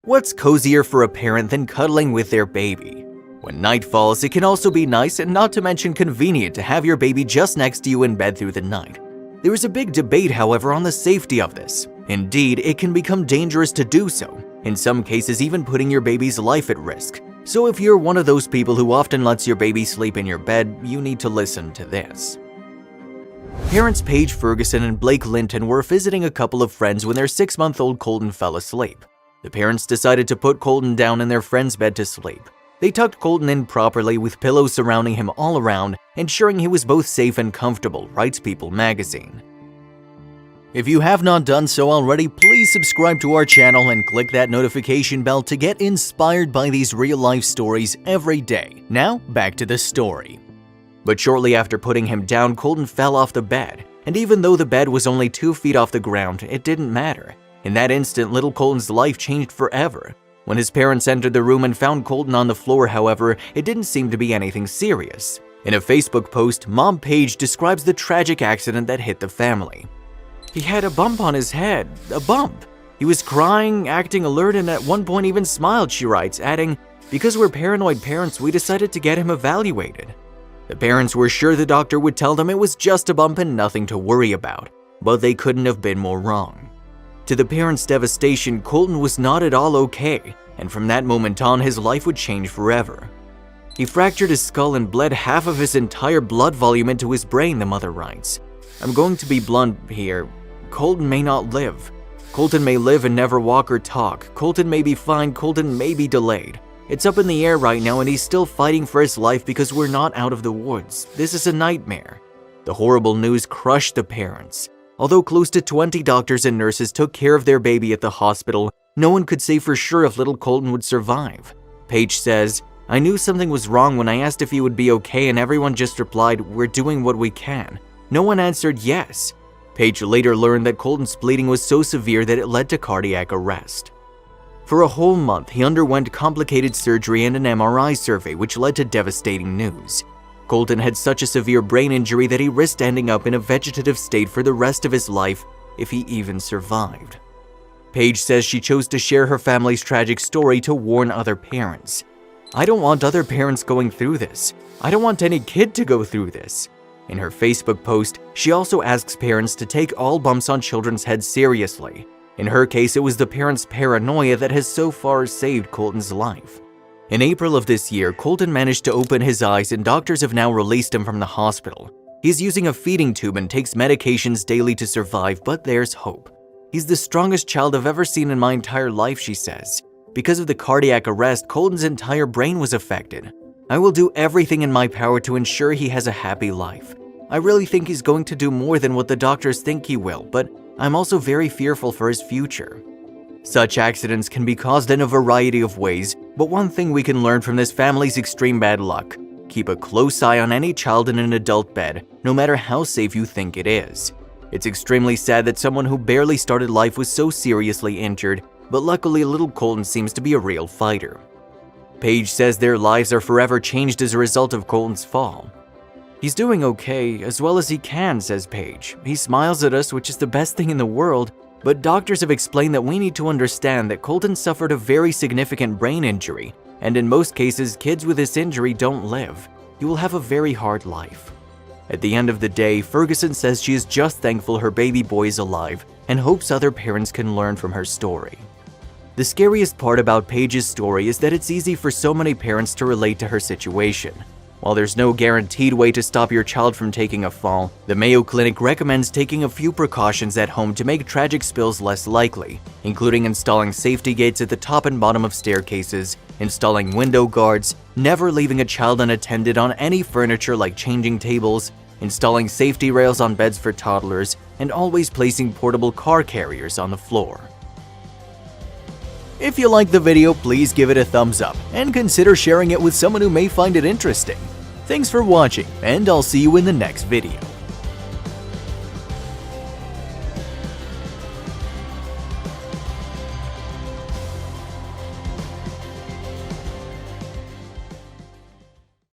What's cozier for a parent than cuddling with their baby? When night falls, it can also be nice and not to mention convenient to have your baby just next to you in bed through the night. There is a big debate, however, on the safety of this. Indeed, it can become dangerous to do so, in some cases even putting your baby's life at risk. So if you're one of those people who often lets your baby sleep in your bed, you need to listen to this. Parents Paige Ferguson and Blake Linton were visiting a couple of friends when their 6-month-old Colton fell asleep. The parents decided to put Colton down in their friend's bed to sleep. They tucked Colton in properly with pillows surrounding him all around, ensuring he was both safe and comfortable, writes People magazine. If you have not done so already, please subscribe to our channel and click that notification bell to get inspired by these real-life stories every day. Now, back to the story. But shortly after putting him down, Colton fell off the bed, and even though the bed was only 2 feet off the ground, it didn't matter. In that instant, little Colton's life changed forever. When his parents entered the room and found Colton on the floor, however, it didn't seem to be anything serious. In a Facebook post, Mom Paige describes the tragic accident that hit the family. "He had a bump on his head, a bump. He was crying, acting alert, and at one point even smiled," she writes, adding, "Because we're paranoid parents, we decided to get him evaluated." The parents were sure the doctor would tell them it was just a bump and nothing to worry about, but they couldn't have been more wrong. To the parents' devastation, Colton was not at all okay, and from that moment on, his life would change forever. "He fractured his skull and bled half of his entire blood volume into his brain," the mother writes. "I'm going to be blunt here. Colton may not live. Colton may live and never walk or talk. Colton may be fine, Colton may be delayed. It's up in the air right now and he's still fighting for his life because we're not out of the woods. This is a nightmare." The horrible news crushed the parents. Although close to 20 doctors and nurses took care of their baby at the hospital, no one could say for sure if little Colton would survive. Paige says, "I knew something was wrong when I asked if he would be okay and everyone just replied, 'We're doing what we can.' No one answered yes." Paige later learned that Colton's bleeding was so severe that it led to cardiac arrest. For a whole month, he underwent complicated surgery and an MRI survey, which led to devastating news. Colton had such a severe brain injury that he risked ending up in a vegetative state for the rest of his life if he even survived. Paige says she chose to share her family's tragic story to warn other parents. "I don't want other parents going through this. I don't want any kid to go through this." In her Facebook post, she also asks parents to take all bumps on children's heads seriously. In her case, it was the parents' paranoia that has so far saved Colton's life. In April of this year, Colton managed to open his eyes and doctors have now released him from the hospital. He's using a feeding tube and takes medications daily to survive, but there's hope. "He's the strongest child I've ever seen in my entire life," she says. "Because of the cardiac arrest, Colton's entire brain was affected. I will do everything in my power to ensure he has a happy life. I really think he's going to do more than what the doctors think he will, but I'm also very fearful for his future." Such accidents can be caused in a variety of ways, but one thing we can learn from this family's extreme bad luck: keep a close eye on any child in an adult bed, no matter how safe you think it is. It's extremely sad that someone who barely started life was so seriously injured, but luckily little Colton seems to be a real fighter. Paige says their lives are forever changed as a result of Colton's fall. "He's doing okay, as well as he can," says Paige. "He smiles at us, which is the best thing in the world, but doctors have explained that we need to understand that Colton suffered a very significant brain injury, and in most cases, kids with this injury don't live. He will have a very hard life." At the end of the day, Ferguson says she is just thankful her baby boy is alive and hopes other parents can learn from her story. The scariest part about Paige's story is that it's easy for so many parents to relate to her situation. While there's no guaranteed way to stop your child from taking a fall, the Mayo Clinic recommends taking a few precautions at home to make tragic spills less likely, including installing safety gates at the top and bottom of staircases, installing window guards, never leaving a child unattended on any furniture like changing tables, installing safety rails on beds for toddlers, and always placing portable car carriers on the floor. If you liked the video, please give it a thumbs up and consider sharing it with someone who may find it interesting. Thanks for watching, and I'll see you in the next video.